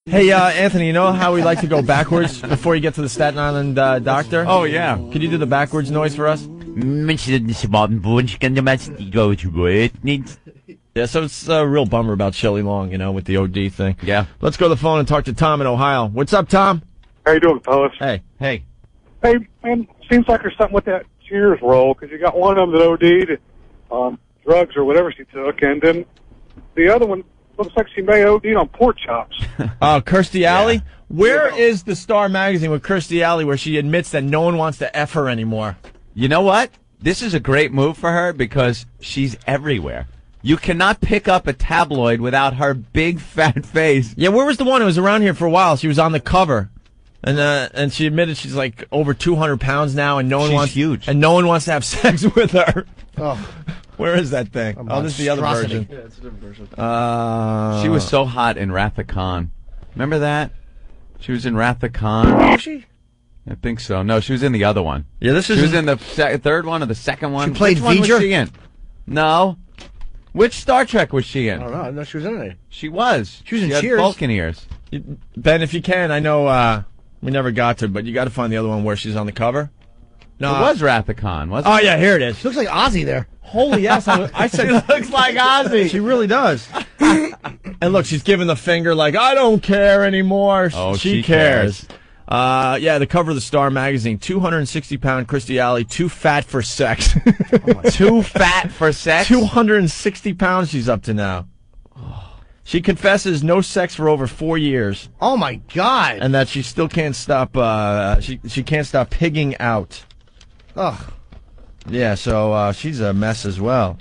Hey, Anthony, you know how we like to go backwards before you get to the Staten Island doctor? Oh, yeah. Could you do the backwards noise for us? Yeah, so it's a real bummer about Shelley Long, you know, with the OD thing. Yeah. Let's go to the phone and talk to Tom in Ohio. What's up, Tom? How you doing, fellas? Hey. Hey. Hey, man, seems like there's something with that Cheers roll, because you got one of them that OD'd on drugs or whatever she took, and then the other one looks like she may OD on pork chops. Kirstie Alley? Where is the Star magazine with Kirstie Alley where she admits that no one wants to F her anymore? You know what? This is a great move for her because she's everywhere. You cannot pick up a tabloid without her big fat face. Yeah, where was the one who was around here for a while? She was on the cover. And she admitted she's like over 200 pounds now, and huge. And no one wants to have sex with her. Oh, where is that thing? This is the other version. Yeah, it's a different version. She was so hot in Wrath of Khan. Remember that? She was in Wrath of Khan. Was she? I think so. No, she was in the other one. Yeah, this is. She was in the third one or the second one. She played Which one was V'ger? she in? No. Which Star Trek was she in? I don't know. I didn't know she was in it. She was. She was in had Cheers. Vulcan ears. Ben, if you can, I know we never got to, but you got to find the other one where she's on the cover. No, It was Wrath of Khan, wasn't Oh yeah, here it is. She looks like Ozzy there. Holy yes, I said She looks like Ozzy. She really does. And look, she's giving the finger like, I don't care anymore. Oh, she she cares. Yeah, the cover of the Star magazine, 260-pound Kirstie Alley, too fat for sex. Too fat for sex? 260 pounds she's up to now. She confesses no sex for over 4 years, Oh my God. and that she still can't stop. She can't stop pigging out. Ugh. Yeah, so she's a mess as well.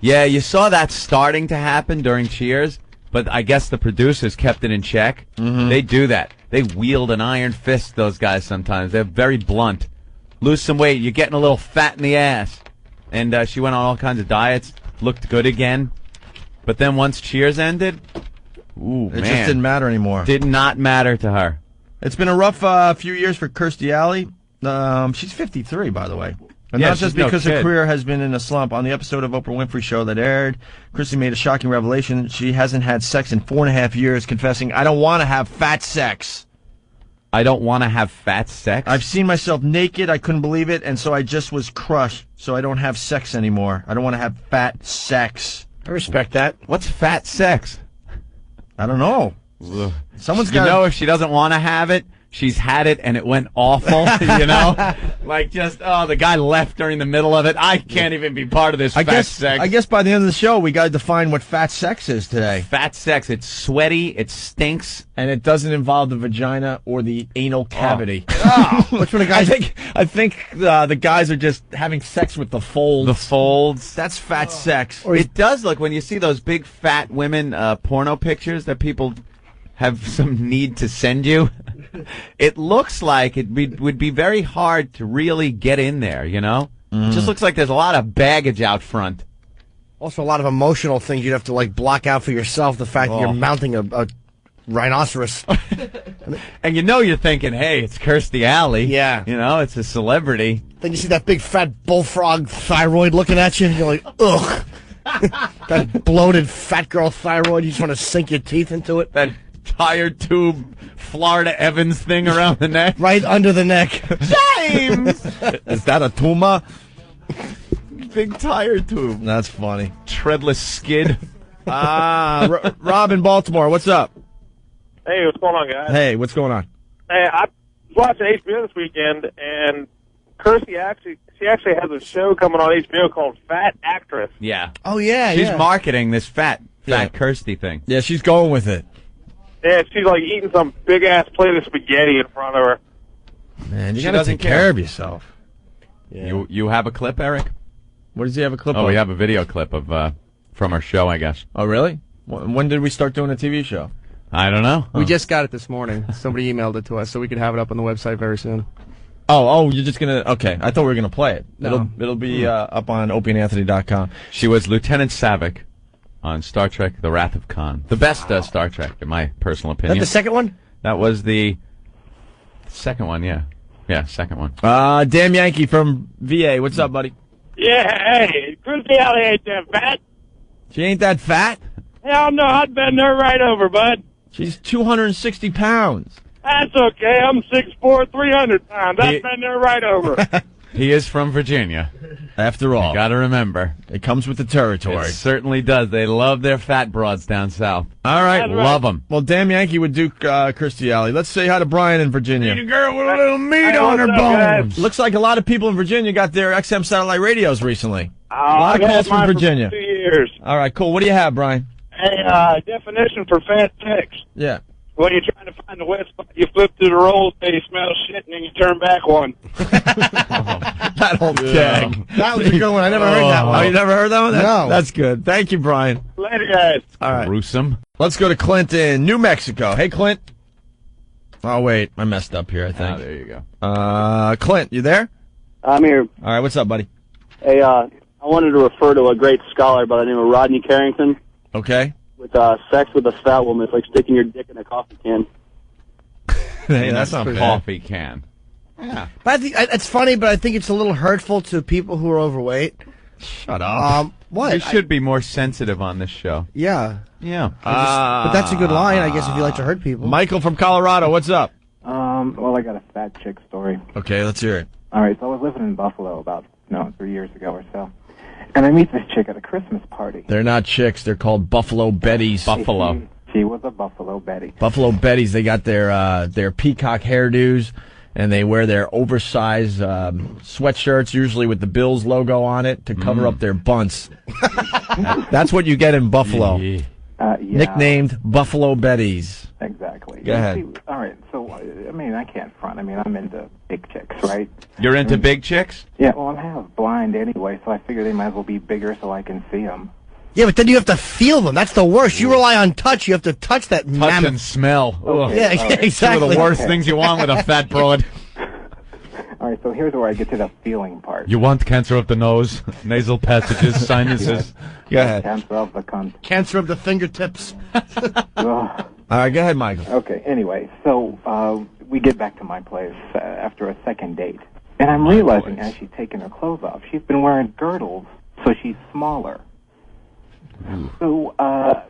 Yeah, you saw that starting to happen during Cheers, but I guess the producers kept it in check. Mm-hmm. They do that. They wield an iron fist, those guys, sometimes. They're very blunt. Lose some weight. You're getting a little fat in the ass. And she went on all kinds of diets, looked good again. But then once Cheers ended, It just didn't matter anymore. Did not matter to her. It's been a rough few years for Kirstie Alley. She's 53, by the way. And Yeah, not just she's no because her kid. career has been in a slump. On the episode of Oprah Winfrey Show that aired, Kirstie made a shocking revelation. She hasn't had sex in 4.5 years, confessing, I don't want to have fat sex. I don't want to have fat sex? I've seen myself naked. I couldn't believe it, and so I just was crushed. So I don't have sex anymore. I don't want to have fat sex. I respect that. What's fat sex? I don't know. Ugh. Someone's You got know, if she doesn't want to have it, she's had it and it went awful, you know? Like just, the guy left during the middle of it. I can't even be part of this fat sex. I guess by the end of the show, we got to define what fat sex is today. Fat sex, it's sweaty, it stinks. And it doesn't involve the vagina or the anal cavity. Which one of the guys? I think the guys are just having sex with the folds. The folds. That's fat sex. Or It does look, when you see those big fat women porno pictures that people have some need to send you, it looks like it would be very hard to really get in there, you know? It just looks like there's a lot of baggage out front. Also, a lot of emotional things you'd have to like block out for yourself. The fact that you're mounting a rhinoceros. And you know you're thinking, hey, it's Kirstie Alley. Yeah. You know, it's a celebrity. Then you see that big fat bullfrog thyroid looking at you, and you're like, ugh. That bloated fat girl thyroid. You just want to sink your teeth into it. That tire tube Florida Evans thing around the neck. Right under the neck. James! Is that a tumor? Big tire tube. That's funny. Treadless skid. Rob in Baltimore, what's up? Hey, what's going on, guys? Hey, what's going on? Hey, I was watching HBO this weekend, and Kirstie actually has a show coming on HBO called Fat Actress. Yeah. Oh, yeah, She's yeah. marketing this fat Yeah. Kirstie thing. Yeah, she's going with it. Yeah, she's like eating some big-ass plate of spaghetti in front of her. Man, you She got to doesn't take care care. of yourself. Yeah. You have a clip, Eric? What does he have a clip Oh, of? we have a video clip of from our show, I guess. Oh, really? When did we start doing a TV show? I don't know. We just got it this morning. Somebody emailed it to us, so we could have it up on the website very soon. Oh, you're just going to... Okay, I thought we were going to play it. No. It'll be up on opieandanthony.com. She was Lieutenant Savick on Star Trek: The Wrath of Khan. The best Star Trek, in my personal Is that opinion. the second one? That was the second one, yeah. Yeah, second one. Dan Yankee from VA. What's up, buddy? Yeah, hey, Kirstie Alley ain't that fat. She ain't that fat? Hell no, I'd bend her right over, bud. She's 260 pounds. That's okay. I'm 6'4", 300 pounds. I've been there right over. He is from Virginia. After all. You got to remember. It comes with the territory. It certainly does. They love their fat broads down south. All right. Love them. Well, damn Yankee would do Kirstie Alley. Let's say hi to Brian in Virginia. A girl with a little meat on her bones. Looks like a lot of people in Virginia got their XM satellite radios recently. A lot of calls from Virginia. For 2 years. All right, cool. What do you have, Brian? A definition for fat chicks. Yeah. When you're trying to find the wet spot, you flip through the rolls, they smell shit, and then you turn back one. That old gag. That was a good one. I never heard that one. Oh, you never heard that one? No. That's good. Thank you, Brian. Later, guys. All right. Gruesome. Let's go to Clint in New Mexico. Hey, Clint. Oh, wait. I messed up here, I think. There you go. Clint, you there? I'm here. All right, what's up, buddy? Hey, I wanted to refer to a great scholar by the name of Rodney Carrington. Okay. With sex with a fat woman, it's like sticking your dick in a coffee can. Hey, that's not a bad. coffee can. Yeah. But I think it's funny, but I think it's a little hurtful to people who are overweight. Shut up. What? We should be more sensitive on this show. Yeah. Yeah. But that's a good line, I guess, if you like to hurt people. Michael from Colorado, what's up? Well, I got a fat chick story. Okay, let's hear it. All right, so I was living in Buffalo about 3 years ago or so, and I meet this chick at a Christmas party. They're not chicks. They're called Buffalo Betties. Buffalo. She was a Buffalo Betty. Buffalo Betties. They got their peacock hairdos, and they wear their oversized sweatshirts, usually with the Bills logo on it, to cover up their bunts. That's what you get in Buffalo. Yeah. Yeah. Nicknamed Buffalo Betties. Exactly. Go ahead. See, all right, so, I mean, I can't front. I mean, I'm into big chicks, right? You're into big chicks? Yeah, well, I'm half blind anyway, so I figure they might as well be bigger so I can see them. Yeah, but then you have to feel them. That's the worst. You rely on touch. You have to touch that Touch mammoth. and smell. Okay. Yeah, All right. exactly. Two of the worst things you want with a fat broad. All right, so here's where I get to the feeling part. You want cancer of the nose, nasal passages, sinuses. Go ahead. Cancer of the cunt. Cancer of the fingertips. Ugh. All right, go ahead, Michael. Okay, anyway, so we get back to my place after a second date. And I'm realizing as she's taking her clothes off, she's been wearing girdles, so she's smaller. So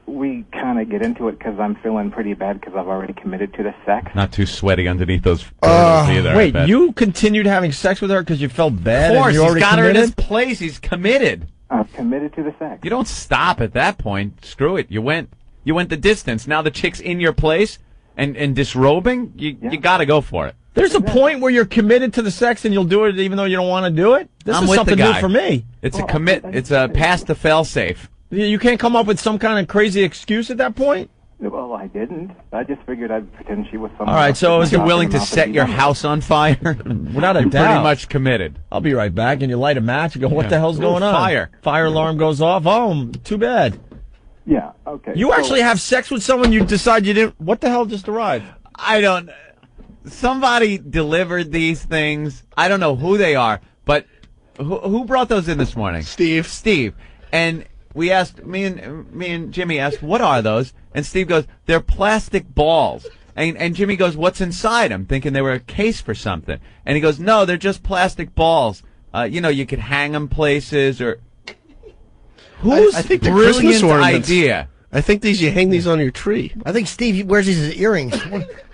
we kind of get into it because I'm feeling pretty bad because I've already committed to the sex. Not too sweaty underneath those girdles either. Wait, you continued having sex with her because you felt bad? Of course, and you he's already got her in his committed? place. He's committed. I've committed to the sex. You don't stop at that point. Screw it. You went the distance. Now the chick's in your place and disrobing. You got to go for it. There's a point where you're committed to the sex and you'll do it even though you don't want to do it? This I'm is with something the guy. new for me. It's a commit. It's a pass the fail safe. You can't come up with some kind of crazy excuse at that point? Well, I didn't. I just figured I'd pretend she was someone. All right, else so with is my it cock Willing in to her mouth set and your be house on fire? Without a You're doubt. pretty much committed. I'll be right back, and you light a match and go, what Yeah. the hell's going on? Fire. Fire alarm goes off. Oh, too bad. Yeah. Okay. You so- actually have sex with someone you decide you didn't. What the hell just arrived? I don't. Somebody delivered these things. I don't know who they are, but who brought those in this morning? Steve. And we asked, me and Jimmy asked, what are those? And Steve goes, they're plastic balls. And Jimmy goes, what's inside them? Thinking they were a case for something. And he goes, no, they're just plastic balls. You could hang them places or. Whose I think they're brilliant Christmas ornaments. idea? I think you hang these on your tree. I think Steve wears these as earrings.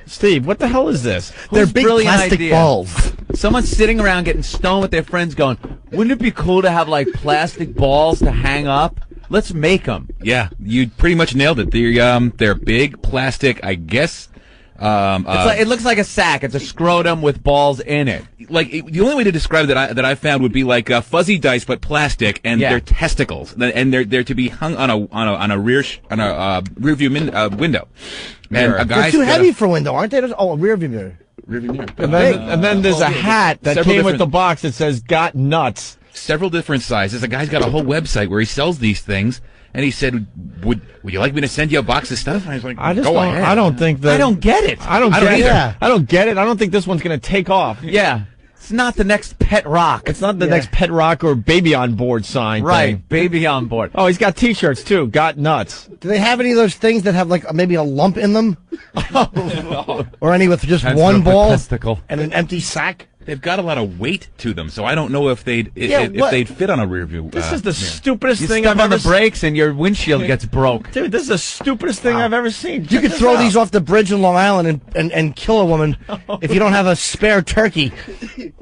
Steve, what the hell is this? They're Whose big brilliant plastic idea? balls. Someone's sitting around getting stoned with their friends going, wouldn't it be cool to have, like, plastic balls to hang up? Let's make them. Yeah, you pretty much nailed it. They're big plastic, I guess. It looks like a sack. It's a scrotum with balls in it. The only way to describe that I found would be like fuzzy dice, but plastic, and Yeah. they're testicles, and they're to be hung on a rear view window. And a They're guy's too got heavy for window, aren't they? Oh, a rear view mirror. rear view mirror. And then there's a hat that Several came with different- the box that says "Got Nuts." Several different sizes. A guy's got a whole website where he sells these things, and he said, "Would you like me to send you a box of stuff?" And I was like, I just "Go don't. ahead." I don't think that. I don't get it. I don't I get don't it. either. I don't get it. I don't think this one's gonna take off. Yeah. It's not the next pet rock. It's not the next Pet Rock or Baby on Board sign. Right. thing. Baby on board. Oh, he's got T-shirts too. Got Nuts. Do they have any of those things that have like maybe a lump in them? Or any with just Cancer one of the ball testicle. and an empty sack? they've got a lot of weight to them, so I don't know if they'd what? if they'd fit on a rear view. This is the mirror. stupidest You thing step I've on ever the brakes and your windshield gets broke. Dude, this is the stupidest thing I've ever seen. You could throw these off the bridge in Long Island and kill a woman if you don't have a spare turkey.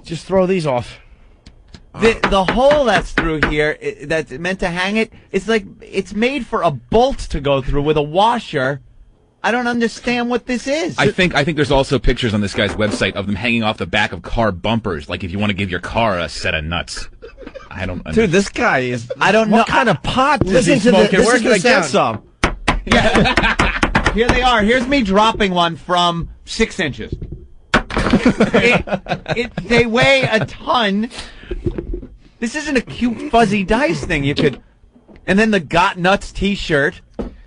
Just throw these off. The hole that's through here, that's meant to hang it, it's like it's made for a bolt to go through with a washer. I don't understand what this is. I think there's also pictures on this guy's website of them hanging off the back of car bumpers, like if you want to give your car a set of nuts. I don't. Dude, this guy is. I don't know what kind of pot is he Listen to the- smoking. this Where is can the I get sound. some? Here they are. Here's me dropping one from 6 inches. They weigh a ton. This isn't a cute fuzzy dice thing you could. And then the Got Nuts T-shirt.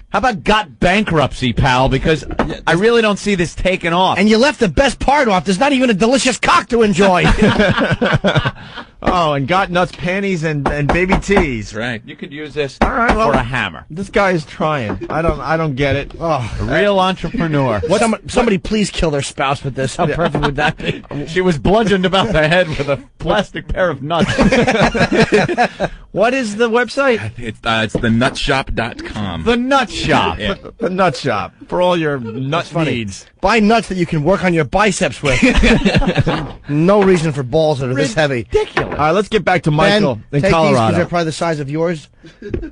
How about Got Bankruptcy, pal? Because I really don't see this taking off. And you left the best part off. There's not even a delicious cock to enjoy. Oh, and got nuts, panties, and baby tees. That's right. You could use this All right, well, for a hammer. This guy is trying. I don't get it. Oh, A real entrepreneur. somebody please kill their spouse with this. How perfect would that be? She was bludgeoned about the head with a plastic pair of nuts. What is the website? It's thenutshop.com. The Nut Shop. Yeah. The Nut Shop for all your nut needs. Buy nuts that you can work on your biceps with. No reason for balls that are this heavy. All right, let's get back to Michael Ben, in take Colorado. these 'cause they're probably the size of yours. And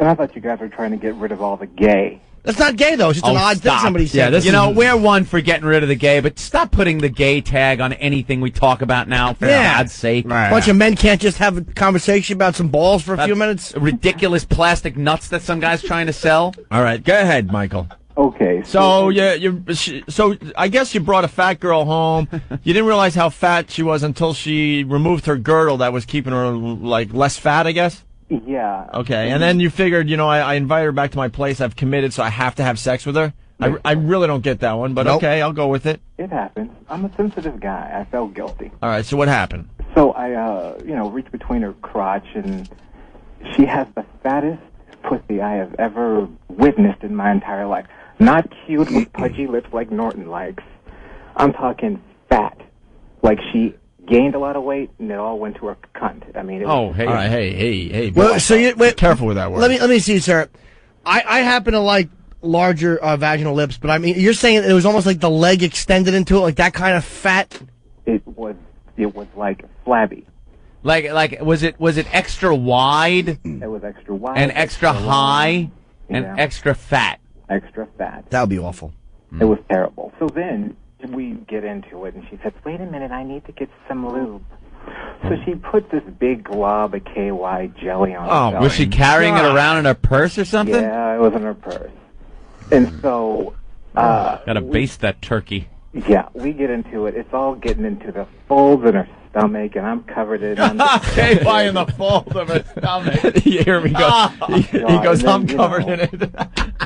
I thought you guys were trying to get rid of all the gay. That's not gay, though. It's just an odd thing stop. somebody said. Yeah, this You know, we're one for getting rid of the gay, but stop putting the gay tag on anything we talk about now, for God's sake. Right. A bunch of men can't just have a conversation about some balls for a few minutes. Ridiculous plastic nuts that some guy's trying to sell. All right, go ahead, Michael. Okay. So so I guess you brought a fat girl home. You didn't realize how fat she was until she removed her girdle that was keeping her like less fat, I guess. Yeah. Okay, and then you figured, I invite her back to my place. I've committed, so I have to have sex with her. I really don't get that one, but Nope. okay, I'll go with it. It happens. I'm a sensitive guy. I felt guilty. All right, so what happened? So I, reached between her crotch, and she has the fattest pussy I have ever witnessed in my entire life. Not cute with pudgy lips like Norton likes. I'm talking fat. Like she gained a lot of weight, and it all went to her cunt. I mean, it was, Hey. All right, hey. Well, so you wait. Careful with that word. Let me see, sir. I happen to like larger vaginal lips, but I mean, you're saying it was almost like the leg extended into it, like that kind of fat. it was like flabby. Like was it extra wide It was extra wide, and extra high and Yeah. extra fat? extra fat. That would be awful. It was terrible. So then we get into it, and she said, "Wait a minute, I need to get some lube." So she put this big glob of KY jelly on her belly. Was she carrying it around in her purse or something? Yeah, it was in her purse. And so, Gotta baste that turkey. yeah, we get into it. It's all getting into the folds in her stomach, and I'm covered in. KY in the fold of her stomach. Here we go. He goes, and then, I'm covered in it.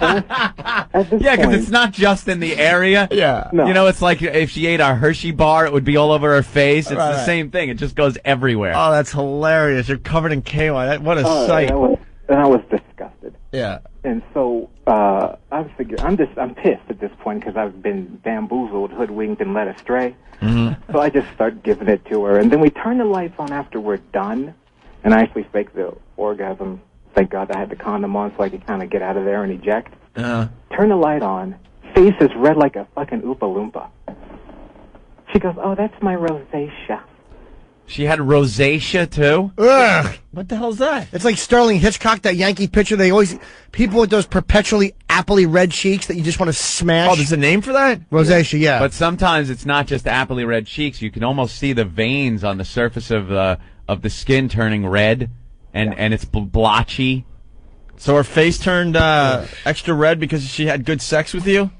At this Yeah, because point, it's not just in the area. Yeah. No. You know, it's like if she ate a Hershey bar, it would be all over her face. It's Right, the right. same thing. It just goes everywhere. Oh, that's hilarious. You're covered in KY. What a sight. I was disgusted. Yeah. And so I figured I'm pissed at this point because I've been bamboozled, hoodwinked, and led astray. Mm-hmm. So I just start giving it to her, and then we turn the lights on after we're done, and I actually fake the orgasm. Thank God I had the condom on so I could kind of get out of there and eject. Turn the light on. Face is red like a fucking Oompa Loompa. She goes, "Oh, that's my rosacea." She had rosacea too. Ugh. What the hell's that? It's like Sterling Hitchcock, that Yankee pitcher. People with those perpetually appley red cheeks that you just want to smash. Oh, there's a name for that? Rosacea, yeah. But sometimes it's not just appley red cheeks. You can almost see the veins on the surface of the skin turning red, and it's blotchy. So her face turned extra red because she had good sex with you?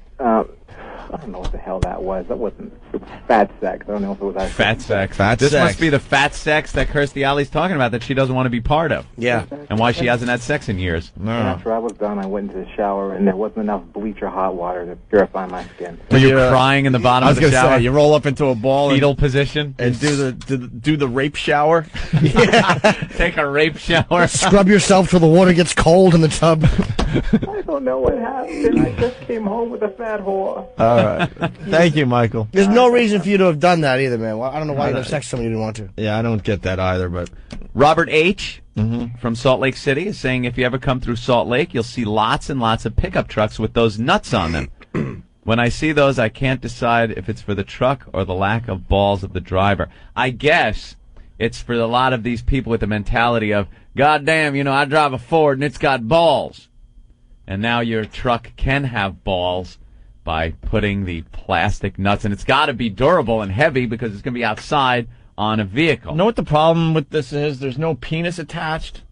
I don't know what the hell that was. That wasn't. It was fat sex. I don't know if it was actually Fat sex. Fat This sex. must be the fat sex that Kirstie Alley's talking about that she doesn't want to be part of. yeah. And why she hasn't had sex in years. And after I was done, I went into the shower, and there wasn't enough bleach or hot water to purify my skin. Were you Yeah. crying in the bottom I was of the going to shower? say, you roll up into a ball Fetal position. and do the rape shower. Take a rape shower. Scrub yourself till the water gets cold in the tub. I don't know what happened. I just came home with a fat whore. All right. Thank you, Michael. There's no reason for you to have done that either, man. Well, I don't know why you'd have sex with somebody you didn't want to. Yeah, I don't get that either, but... Robert H. from Salt Lake City is saying if you ever come through Salt Lake, you'll see lots and lots of pickup trucks with those nuts on them. When I see those, I can't decide if it's for the truck or the lack of balls of the driver. I guess it's for a lot of these people with the mentality of, God damn, I drive a Ford and it's got balls. And now your truck can have balls by putting the plastic nuts, and it's got to be durable and heavy because it's going to be outside on a vehicle. You know what the problem with this is? There's no penis attached.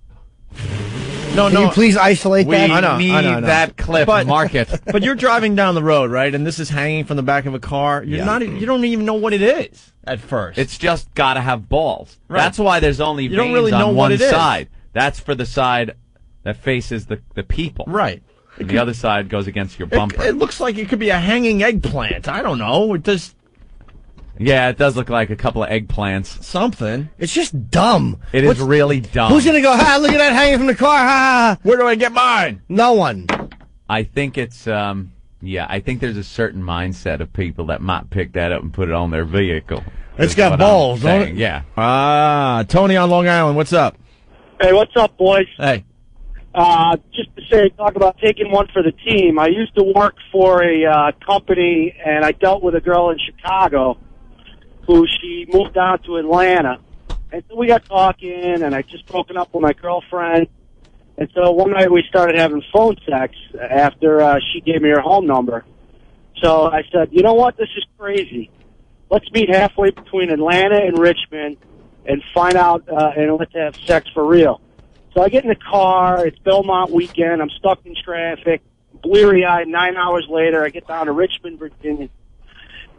Can you please isolate that? I know. That clip. Mark it. But you're driving down the road, right? And this is hanging from the back of a car. You don't even know what it is at first. It's just got to have balls. Right. That's why there's only veins don't really know on what one it is. side. That's for the side that faces the people. Right. And the other side goes against your bumper. It looks like it could be a hanging eggplant. I don't know. It does Yeah, it does look like a couple of eggplants. something. It's just dumb. It is really dumb. Who's gonna go? Look at that hanging from the car. Where do I get mine? No one. I think it's I think there's a certain mindset of people that might pick that up and put it on their vehicle. It's is got what balls, I'm don't saying. it? Yeah. Tony on Long Island. What's up? Hey, what's up, boys? Hey. Just to say, talk about taking one for the team. I used to work for a company, and I dealt with a girl in Chicago who she moved down to Atlanta. And so we got talking, and I just broken up with my girlfriend. And so one night we started having phone sex after she gave me her home number. So I said, you know what, this is crazy. Let's meet halfway between Atlanta and Richmond and find out, and let's have sex for real. So I get in the car, it's Belmont weekend, I'm stuck in traffic, bleary-eyed. 9 hours later, I get down to Richmond, Virginia,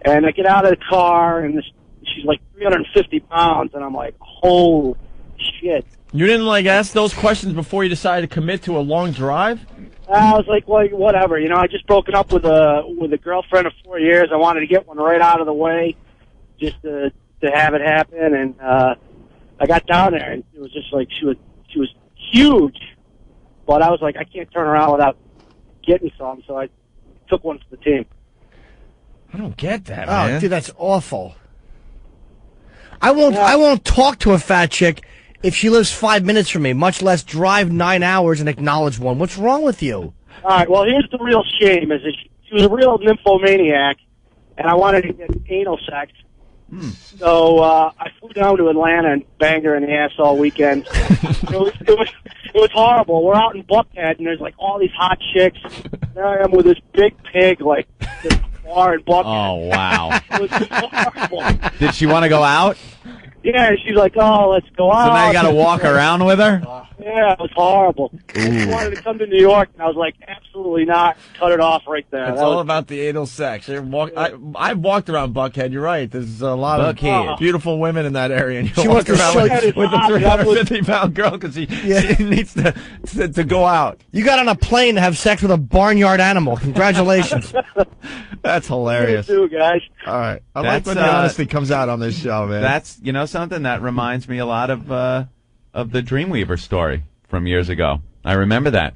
and I get out of the car, and she's like 350 pounds, and I'm like, holy shit. You didn't ask those questions before you decided to commit to a long drive? I was like, well, whatever. I just broken up with a girlfriend of 4 years. I wanted to get one right out of the way, just to have it happen. And I got down there, and it was just like she was huge. But I was like, I can't turn around without getting some, so I took one for the team. I don't get that, man. Oh, dude, that's awful. I won't talk to a fat chick if she lives 5 minutes from me, much less drive 9 hours and acknowledge one. What's wrong with you? All right, well, here's the real shame, is that she was a real nymphomaniac, and I wanted to get anal sex. So I flew down to Atlanta and banged her in the ass all weekend. It was horrible. We're out in Buckhead, and there's all these hot chicks. There I am with this big pig, this bar in Buckhead. Oh, wow. It was horrible. Did she want to go out? Yeah, she's like, oh, let's go out. So now you got to walk around with her? Yeah, it was horrible. She wanted to come to New York, and I was like, absolutely not. Cut it off right there. It's all about the anal sex. I've walked around Buckhead. You're right. There's a lot of beautiful women in that area. And you walk around with a 350-pound girl because she needs to go out. You got on a plane to have sex with a barnyard animal. Congratulations. That's hilarious. You too, guys. All right. I like when the honesty comes out on this show, man. That's, something that reminds me a lot of the Dreamweaver story from years ago. I remember that.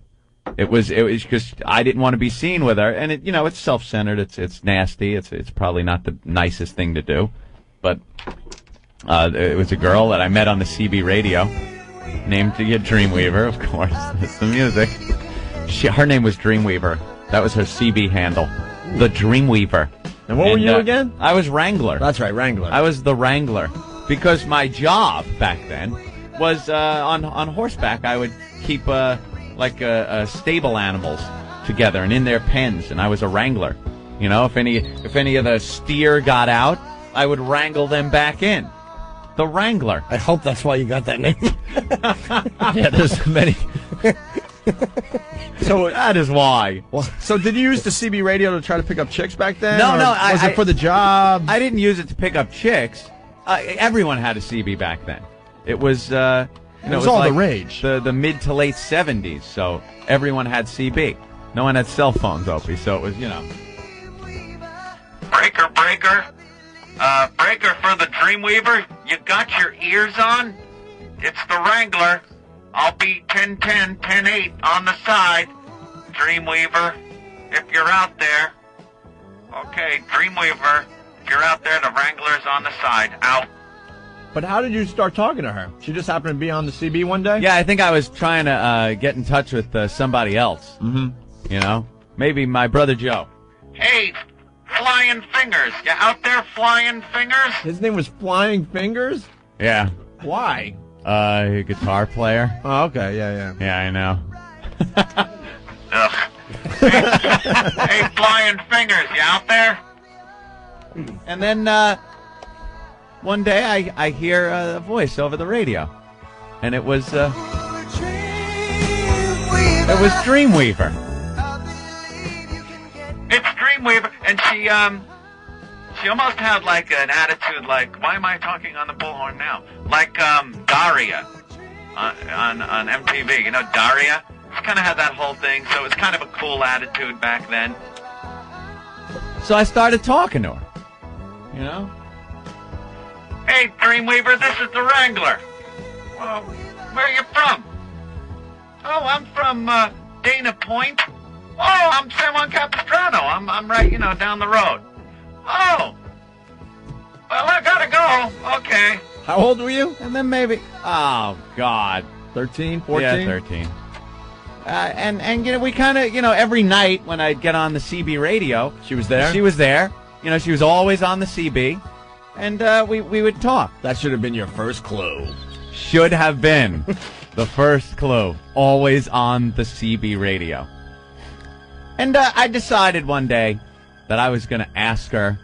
It was because I didn't want to be seen with her, and it's self-centered. It's nasty. It's probably not the nicest thing to do, but it was a girl that I met on the CB radio, named Dreamweaver, of course. That's the music. Her name was Dreamweaver. That was her CB handle, the Dreamweaver. And what were you again? I was Wrangler. That's right, Wrangler. I was the Wrangler because my job back then was on horseback. I would keep stable animals together and in their pens, and I was a wrangler. If any of the steer got out, I would wrangle them back in. The Wrangler. I hope that's why you got that name. Yeah, there's many. So that is why. So did you use the CB radio to try to pick up chicks back then? No. Was it for the job? I didn't use it to pick up chicks. Everyone had a CB back then. It was, it was all the rage. The mid to late 70s, so everyone had CB. No one had cell phones, Opie, so it was, Breaker. Breaker for the Dreamweaver. You got your ears on? It's the Wrangler. I'll be 10-10, 10-8 on the side. Dreamweaver, if you're out there, Okay, Dreamweaver, if you're out there, the Wrangler's on the side. Out. But how did you start talking to her? She just happened to be on the CB one day? Yeah, I think I was trying to get in touch with somebody else. Mm-hmm. You know? Maybe my brother Joe. Hey, Flying Fingers. You out there, Flying Fingers? His name was Flying Fingers? Yeah. Why? A guitar player. Oh, okay. Yeah. Yeah, I know. Ugh. Hey, Flying Fingers, you out there? And then one day I hear a voice over the radio, and it was Dreamweaver. It's Dreamweaver, and she almost had like an attitude like, why am I talking on the bullhorn now? Like Daria on MTV. You know Daria? She kind of had that whole thing, so it was kind of a cool attitude back then. So I started talking to her. You know? Hey, Dreamweaver, this is the Wrangler. Well, where are you from? Oh, I'm from Dana Point. Oh, I'm San Juan Capistrano. I'm right, down the road. Oh. Well, I gotta go. Okay. How old were you? And then maybe... Oh, God. 13, 14? Yeah, 13. And we kind of, every night when I'd get on the CB radio... She was there? She was there. She was always on the CB. And we would talk. That should have been your first clue. Should have been the first clue. Always on the CB radio. And I decided one day that I was going to ask her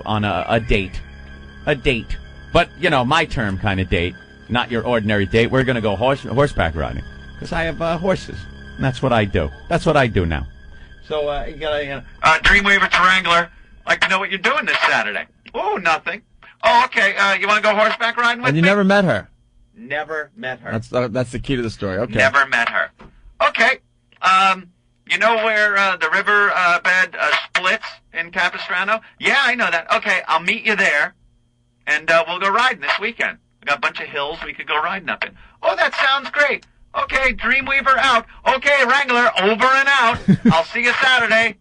on a date. A date. But, my term kind of date. Not your ordinary date. We're going to go horseback riding. Because I have horses. And that's what I do. That's what I do now. So, you gotta, Dreamweaver to Wrangler. Like to know what you're doing this Saturday. Oh, nothing. Oh, okay. You want to go horseback riding with me? And you never met her? Never met her. That's the key to the story. Okay. Never met her. Okay. You know where the river bed splits in Capistrano? Yeah, I know that. Okay, I'll meet you there, and we'll go riding this weekend. We got a bunch of hills we could go riding up in. Oh, that sounds great. Okay, Dreamweaver out. Okay, Wrangler, over and out. I'll see you Saturday.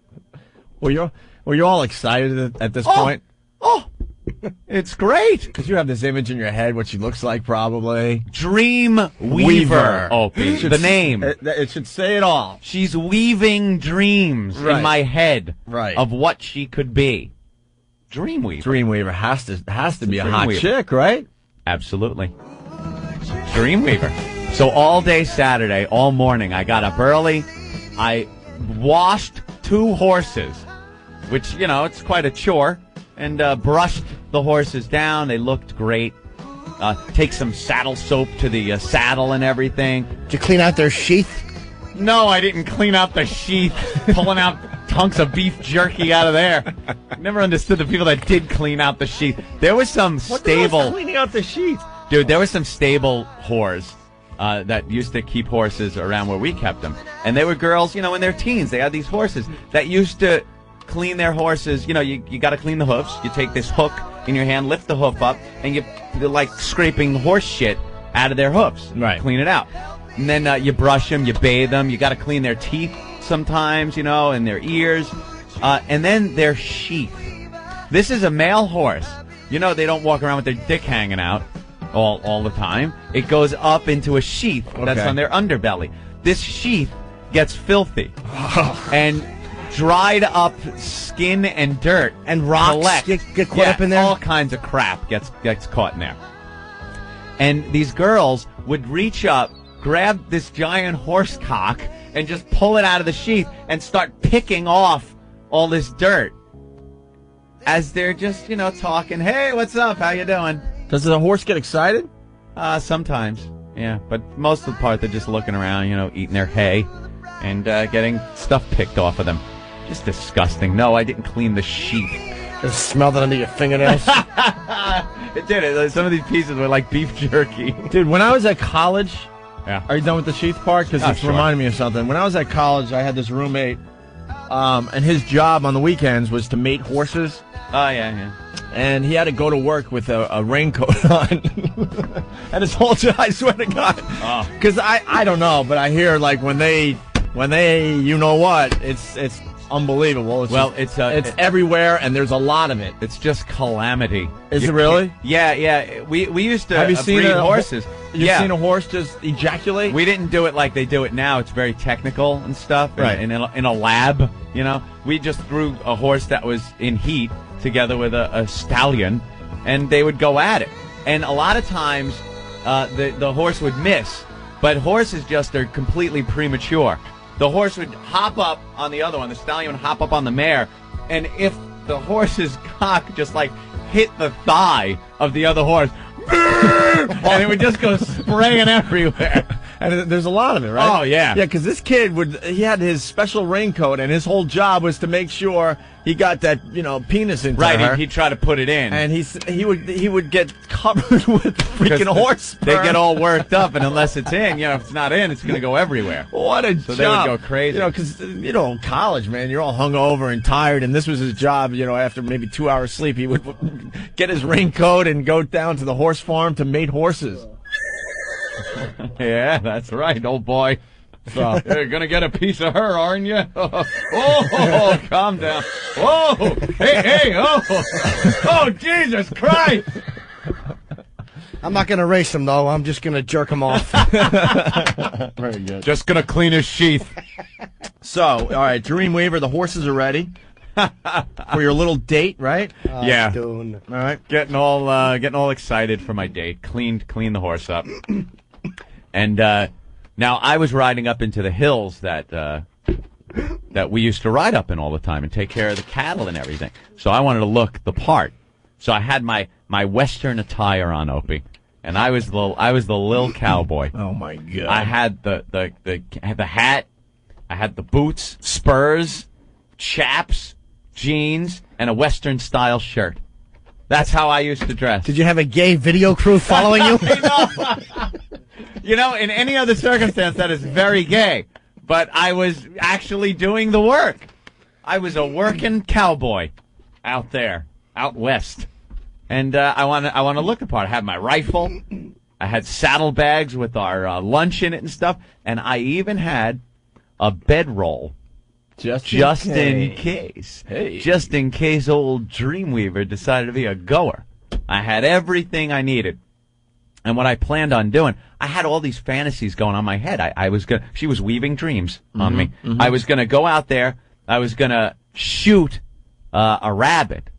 Were you all excited at this point? Oh, it's great. Because you have this image in your head, what she looks like, probably. Dreamweaver. Opie. The name. It should say it all. She's weaving dreams in my head of what she could be. Dreamweaver. Dreamweaver has to be a hot chick, right? Absolutely. Dreamweaver. So all day Saturday, all morning, I got up early. I washed 2 horses, which, it's quite a chore, and brushed the horses down. They looked great. Take some saddle soap to the saddle and everything. Did you clean out their sheath? No, I didn't clean out the sheath, pulling out hunks of beef jerky out of there. Never understood the people that did clean out the sheath. There was some stable... What cleaning out the sheath? Dude, there was some stable whores that used to keep horses around where we kept them. And they were girls, in their teens. They had these horses that used to clean their horses. You got to clean the hoofs. You take this hook in your hand, lift the hoof up, and you're like scraping horse shit out of their hoofs. Right. Clean it out. And then you brush them, you bathe them. You got to clean their teeth sometimes, and their ears. And then their sheath. This is a male horse. They don't walk around with their dick hanging out all the time. It goes up into a sheath that's on their underbelly. This sheath gets filthy. And dried up skin and dirt and rocks get caught up in there. All kinds of crap gets caught in there. And these girls would reach up, grab this giant horse cock, and just pull it out of the sheath and start picking off all this dirt as they're just, talking. Hey, what's up? How you doing? Does the horse get excited? Sometimes, yeah. But most of the part, they're just looking around, eating their hay and getting stuff picked off of them. Just disgusting. No, I didn't clean the sheath. Just smelled it under your fingernails. It did. Some of these pieces were like beef jerky. Dude, when I was at college... Yeah. Are you done with the sheath part? Because it's sure. reminding me of something. When I was at college, I had this roommate, and his job on the weekends was to mate horses. Oh, yeah. And he had to go to work with a raincoat on. And his whole job, I swear to God. Because I don't know, but I hear, like, when they, you know what, it's unbelievable. It's everywhere, and there's a lot of it. It's just calamity. Is it really? Yeah. We used to Have you seen breed horses. You've seen a horse just ejaculate? We didn't do it like they do it now. It's very technical and stuff. Right. In a lab, we just threw a horse that was in heat together with a stallion, and they would go at it. And a lot of times, the horse would miss. But horses just are completely premature. The horse would hop up on the other one. The stallion would hop up on the mare. And if the horse's cock just like hit the thigh of the other horse, and it would just go spraying everywhere. And there's a lot of it, right? Oh, yeah. Yeah, because this kid he had his special raincoat, and his whole job was to make sure he got that, penis into her. Right, he'd try to put it in. And he would get covered with freaking horse sperm. They get all worked up, and unless it's in, if it's not in, it's going to go everywhere. What a so job. They would go crazy. Because, college, man, you're all hungover and tired, and this was his job, after maybe 2 hours sleep, he would get his raincoat and go down to the horse farm to mate horses. Yeah, that's right, old boy. So you're gonna get a piece of her, aren't you? Oh, calm down. Oh, hey, oh, Jesus Christ! I'm not gonna race him though. I'm just gonna jerk him off. Very good. Just gonna clean his sheath. So, all right, Dreamweaver, the horses are ready for your little date, right? Yeah. All right, getting all excited for my date. Clean the horse up. And now I was riding up into the hills that we used to ride up in all the time and take care of the cattle and everything. So I wanted to look the part. So I had my Western attire on, Opie, and I was the little cowboy. Oh my God! I had the hat, I had the boots, spurs, chaps, jeans, and a Western style shirt. That's how I used to dress. Did you have a gay video crew following you? In any other circumstance, that is very gay. But I was actually doing the work. I was a working cowboy out there, out west. And I want to look the part. I had my rifle. I had saddlebags with our lunch in it and stuff. And I even had a bedroll. Just in case. Hey. Just in case old Dreamweaver decided to be a goer. I had everything I needed. And what I planned on doing, I had all these fantasies going on in my head. She was weaving dreams on me. Mm-hmm. I was going to go out there. I was going to shoot a rabbit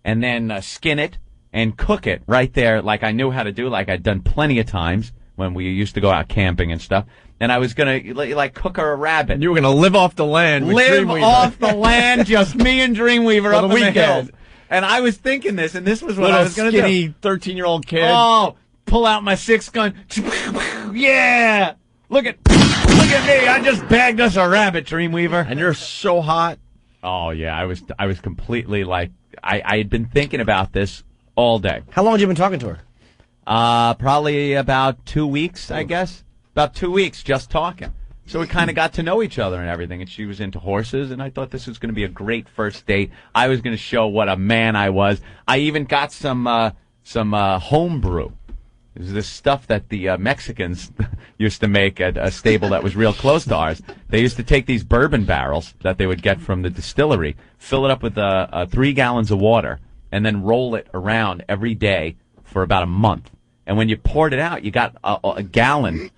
and then skin it and cook it right there like I knew how to do, like I'd done plenty of times when we used to go out camping and stuff. And I was going to, cook her a rabbit. And you were going to live off the land with Dreamweaver. Off the land, just me and Dreamweaver up in the hills. And I was thinking this, and this was what I was going to do. Skinny 13-year-old kid. Oh, pull out my 6-gun. Yeah! Look at me. I just bagged us a rabbit, Dreamweaver. And you're so hot. Oh, yeah. I was completely I had been thinking about this all day. How long had you been talking to her? Probably about 2 weeks, I guess. About 2 weeks, just talking. So we kind of got to know each other and everything, and she was into horses, and I thought this was going to be a great first date. I was going to show what a man I was. I even got some home brew. It was this stuff that the Mexicans used to make at a stable that was real close to ours. They used to take these bourbon barrels that they would get from the distillery, fill it up with 3 gallons of water, and then roll it around every day for about a month. And when you poured it out, you got a gallon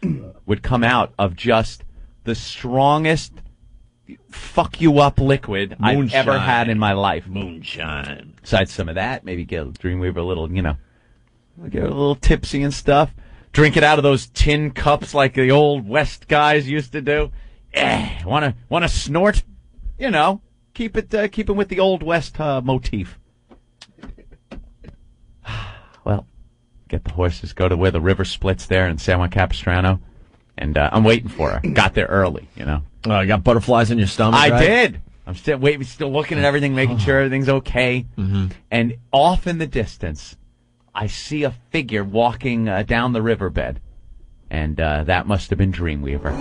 would come out of just the strongest fuck-you-up liquid I've ever had in my life. Moonshine. Besides some of that, maybe get Dreamweaver a little, get a little tipsy and stuff. Drink it out of those tin cups like the old West guys used to do. Want to snort? Keep it with the old West motif. Well, get the horses, go to where the river splits there in San Juan Capistrano, and I'm waiting for her. Got there early, Oh, you got butterflies in your stomach, I right? did. I'm still waiting, still looking at everything, making sure everything's okay. Mm-hmm. And off in the distance, I see a figure walking down the riverbed, and that must have been Dreamweaver.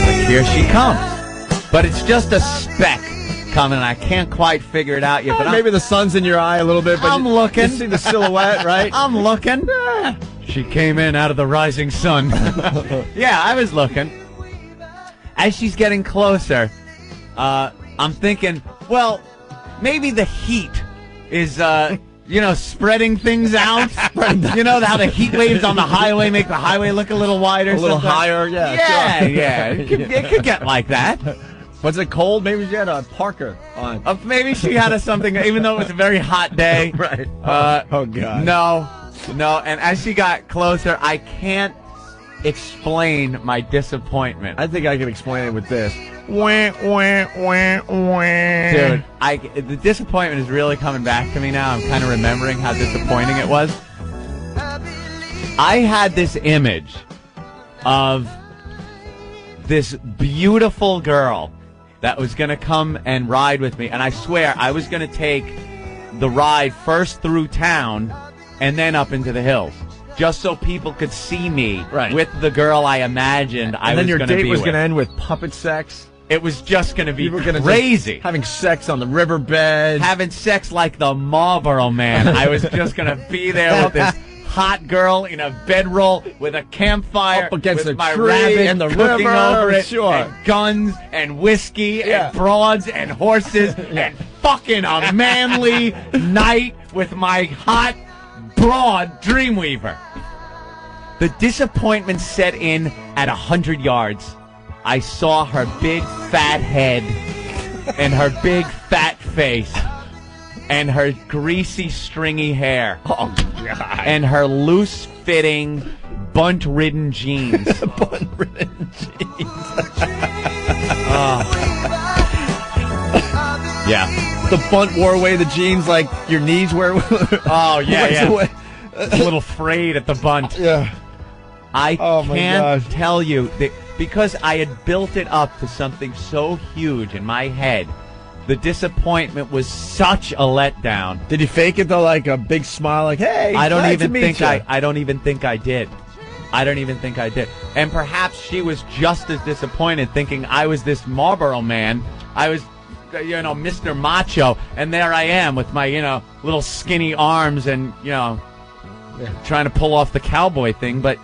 Like, here she comes. But it's just a speck coming. I can't quite figure it out yet. But maybe the sun's in your eye a little bit. But I'm looking. You see the silhouette, right? I'm looking. She came in out of the rising sun. Yeah, I was looking. As she's getting closer, I'm thinking, well, maybe the heat is, spreading things out. You know how the heat waves on the highway make the highway look a little wider, A little sometimes? higher, yeah. Yeah, sure. yeah. It could get like that. Was it cold? Maybe she had a parka on. Maybe she had something, even though it was a very hot day. Right. Oh, God. No. And as she got closer, I can't explain my disappointment. I think I can explain it with this. Dude, the disappointment is really coming back to me now. I'm kind of remembering how disappointing it was. I had this image of this beautiful girl that was going to come and ride with me, and I swear I was going to take the ride first through town and then up into the hills, just so people could see me with the girl I imagined I was going to be with. And then your date was going to end with puppet sex. It was just going to be You were gonna crazy. Having sex on the riverbed. Having sex like the Marlboro Man. I was just going to be there with this hot girl in a bedroll with a campfire up against with a my tree rabbit and the cooking river, over it, sure. and guns and whiskey and broads and horses and fucking a manly night with my hot broad Dreamweaver. The disappointment set in at 100 yards. I saw her big fat head and her big fat face and her greasy stringy hair. Oh, God. And her loose-fitting, bunt-ridden jeans. Bunt-ridden jeans. Yeah. The bunt wore away the jeans like your knees wear. Oh, yeah. Away. A little frayed at the bunt. Yeah. I my can't gosh. tell you that because I had built it up to something so huge in my head. The disappointment was such a letdown. Did you fake it though, like a big smile, like "Hey"? I don't glad even to meet think ya." I don't even think I did. I don't even think I did. And perhaps she was just as disappointed, thinking I was this Marlboro Man. I was, Mr. Macho, and there I am with my, little skinny arms and, trying to pull off the cowboy thing. But,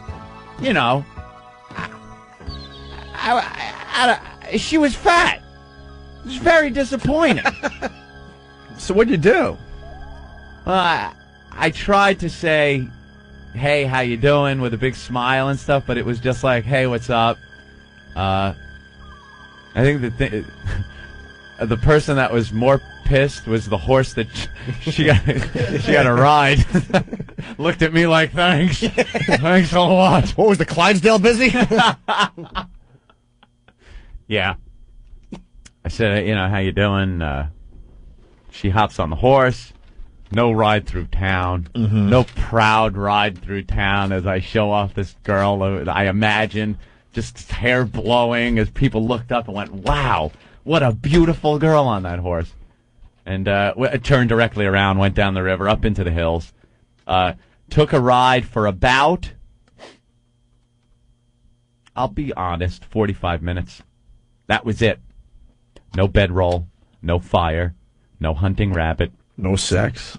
she was fat. It was very disappointing. So what'd you do? I tried to say, "Hey, how you doing?" with a big smile and stuff, but it was just like, "Hey, what's up?" I think the person that was more pissed was the horse that she got a ride. Looked at me like, "Thanks, thanks a lot." What was the Clydesdale busy? Yeah. I said, "How you doing?" She hops on the horse. No ride through town. Mm-hmm. No proud ride through town as I show off this girl. I imagine just hair blowing as people looked up and went, "Wow, what a beautiful girl on that horse." And turned directly around, went down the river, up into the hills. Took a ride for about, I'll be honest, 45 minutes. That was it. No bedroll, no fire, no hunting rabbit. No sex.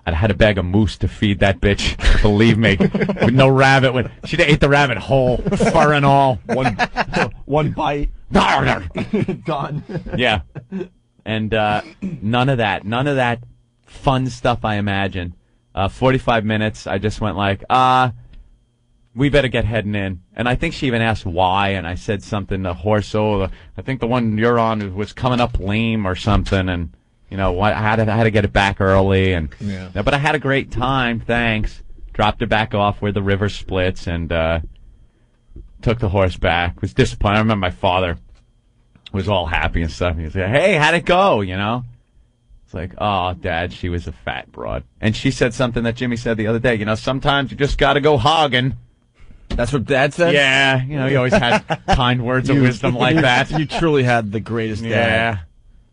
I'd had a bag of moose to feed that bitch, believe me. With no rabbit. She'd ate the rabbit whole, fur and all. One bite. Done. Yeah. And none of that fun stuff I imagined. 45 minutes, I just went like, we better get heading in. And I think she even asked why, and I said something, the horse, I think the one you're on was coming up lame or something, and, I had to get it back early, and but I had a great time, thanks. Dropped it back off where the river splits, and took the horse back. Was disappointed. I remember my father was all happy and stuff. He was like, "Hey, how'd it go?" It's like, "Oh, Dad, she was a fat broad." And she said something that Jimmy said the other day. Sometimes you just got to go hogging. That's what Dad said? Yeah. You always had kind words of wisdom like that. You truly had the greatest dad. Yeah.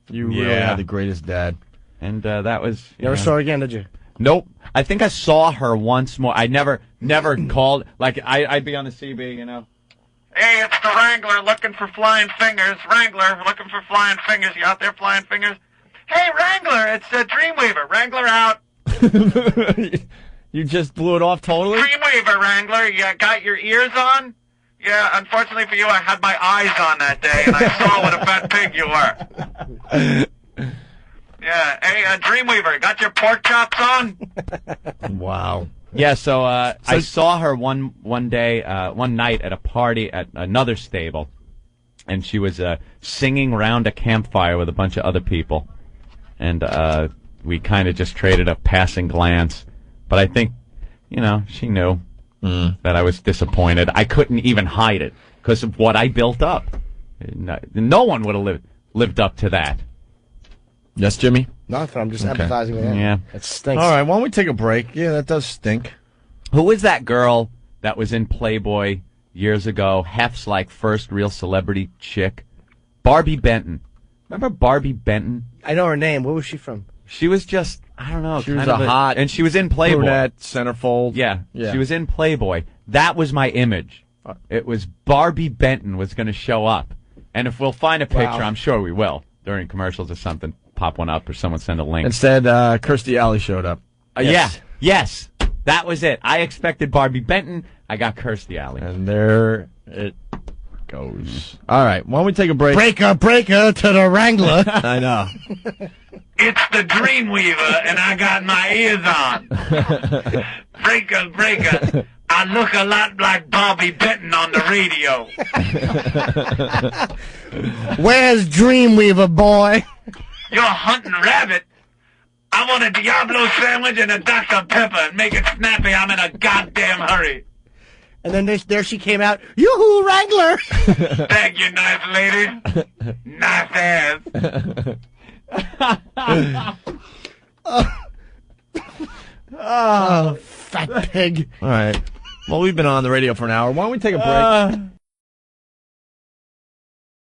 You really had the greatest dad. And that was... You never saw her again, did you? Nope. I think I saw her once more. I never called... Like, I'd be on the CB, Hey, it's the Wrangler looking for flying fingers. Wrangler looking for flying fingers. You out there flying fingers? Hey, Wrangler, it's Dreamweaver. Wrangler out. You just blew it off totally? Dreamweaver, Wrangler. You got your ears on? Yeah, unfortunately for you, I had my eyes on that day, and I saw what a fat pig you were. Yeah. Hey, Dreamweaver, got your pork chops on? Wow. Yeah, so I saw her one night at a party at another stable, and she was singing round a campfire with a bunch of other people, and we kind of just traded a passing glance. But I think, she knew that I was disappointed. I couldn't even hide it because of what I built up. No one would have lived up to that. Yes, Jimmy? Nothing. I'm just empathizing with him. Yeah. That stinks. All right, why don't we take a break? Yeah, that does stink. Who was that girl that was in Playboy years ago? Hef's like first real celebrity chick. Barbie Benton. Remember Barbie Benton? I know her name. Where was she from? She was just, I don't know. She was a hot, and she was in Playboy. Brunette, centerfold. Yeah, she was in Playboy. That was my image. It was Barbie Benton was going to show up. And if we'll find a picture, I'm sure we will, during commercials or something, pop one up or someone send a link. Instead, Kirstie Alley showed up. Yes. That was it. I expected Barbie Benton. I got Kirstie Alley. And there it goes. All right, why don't we take a break? Breaker to the Wrangler. I know. It's the Dreamweaver, and I got my ears on. Breaker. I look a lot like Bobby Benton on the radio. Where's Dreamweaver, boy? You're hunting rabbit. I want a Diablo sandwich and a Dr. Pepper, and make it snappy. I'm in a goddamn hurry. And then there she came out. Yoo-hoo, Wrangler! Thank you, nice lady. Nice ass. Oh, fat pig. All right. Well, we've been on the radio for an hour. Why don't we take a break?